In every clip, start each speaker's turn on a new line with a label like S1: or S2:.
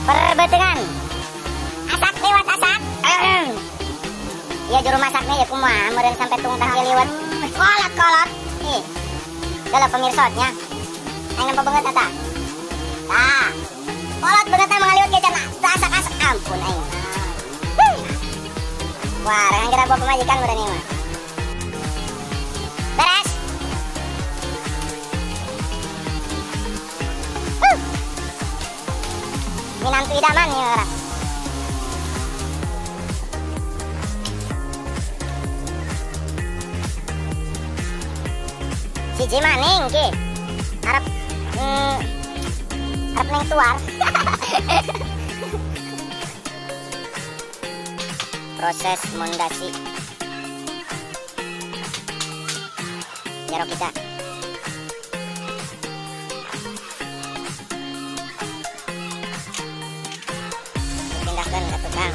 S1: perbetengan asak lewat asak. Ya juru masaknya ya kumaha meureun sampai tungtang liwat kolot-kolot. Ih. Dalam pemirsotnya. Aing nampak banget eta. Tah. Kolot banget mangaliwat ke cenah. Asak-asak ampun aing. Wah, rengan kira bawa pemajikan meureun ieu mah. Beres. Minantu idaman nih orang. Siji maning ki. Harap neng tuar. Proses mondasi. Jarok kita. Pindahkan ke tukang.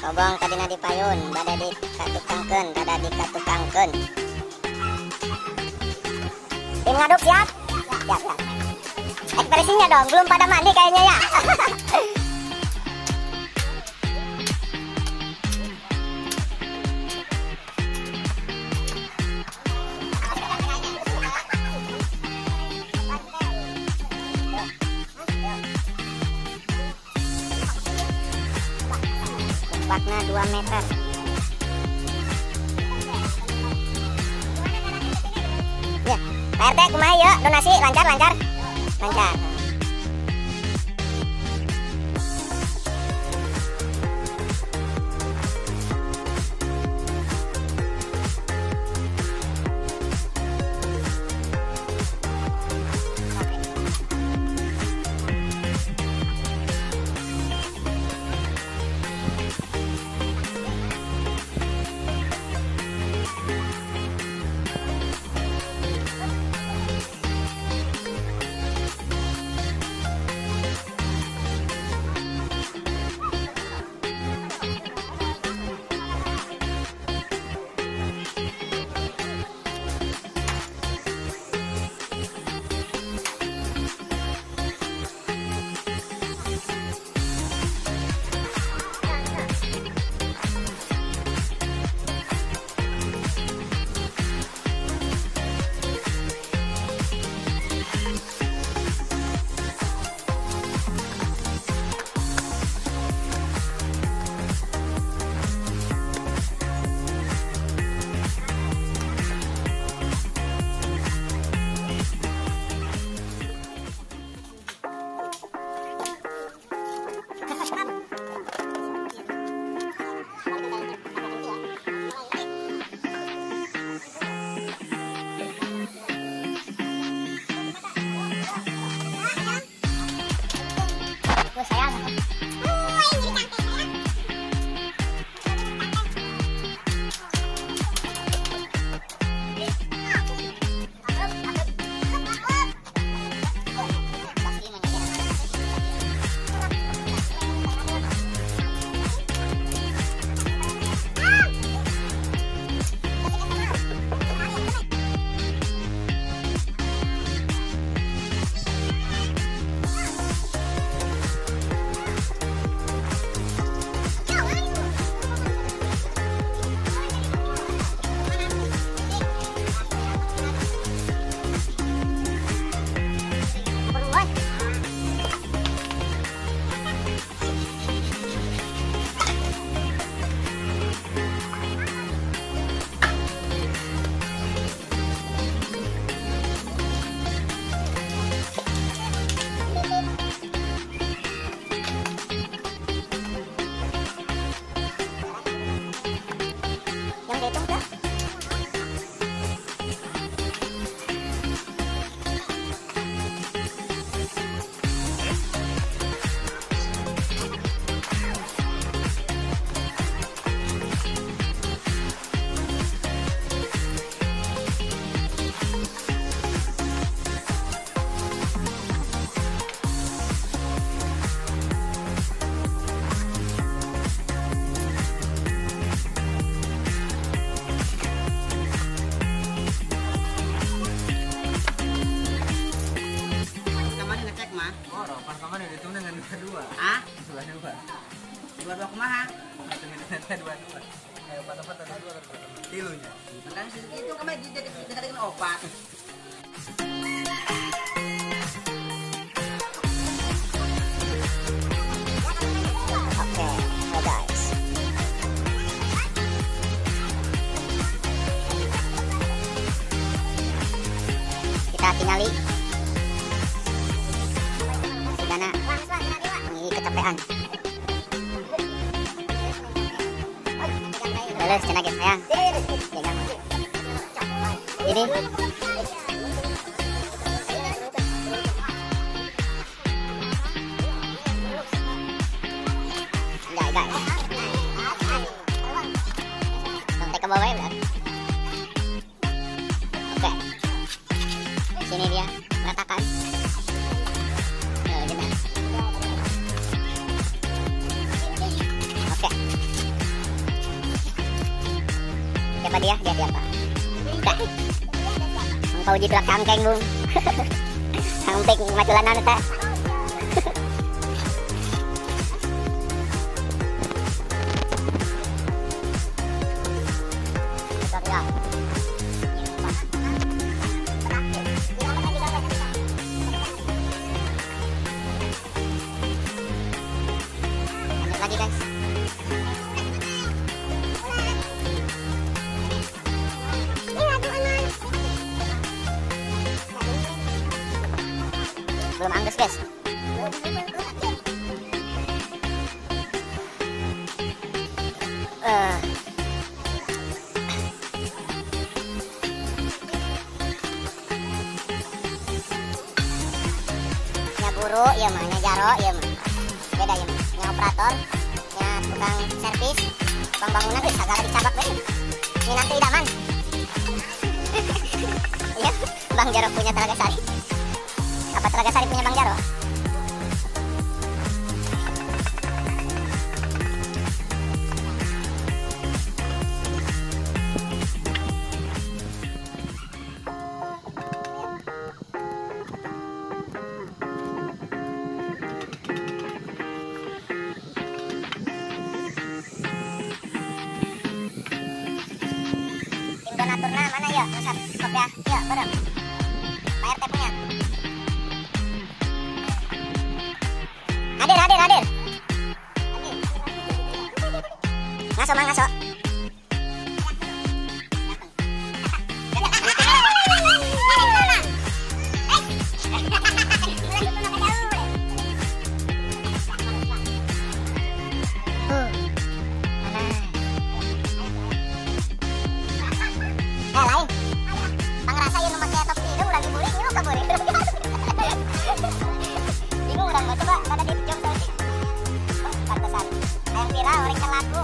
S1: Kobong tadina dipayun, bada dikatukangkeun, rada dikatukangkeun. Tim ngaduk siap? Siap. Ekspresinya dong, belum pada mandi kayaknya ya. Tempatnya 2 meter. Ya, Pak RT kumaha yuk, donasi lancar.
S2: Dua kumaha? Dua. Ayo foto-foto dua tilunya. Makanya itu kemarin dekat dengan obat.
S1: Oke, so guys. Kita tinggali. Karena ini kecapean. Leles cenah geus sayang. Ini guys. Sampai ke bawah ya benar. Oke. Sini dia ratakan. Benar. Oke. Siapa dia? Dia siapa? Oke. Engkau uji kelak kangkeng, Bung. Kangkeng maculanan teh. Lagi guys. Belum anggus guys. Nya buru ya mah, nya jaro ya mah. Beda ya mah. Nya operator, nya tukang servis, tukang bangunan geus sagala dicabak we. Ini nanti idaman. Iya, Bang Jaro punya Telaga Sari. Apa Telaga Sari punya Bang Jaro? Donaturna mana ya? Nusat kopiah. Ya, bareng. Pak RT punya. Hadir. Ngaso mang ngaso. Lain. Pangrasa yang memakai topi hidung lagi buri nyok kaburi. Bingung orang mau coba pada di jom tadi. Oh, pantesan. Yang viral orang laku.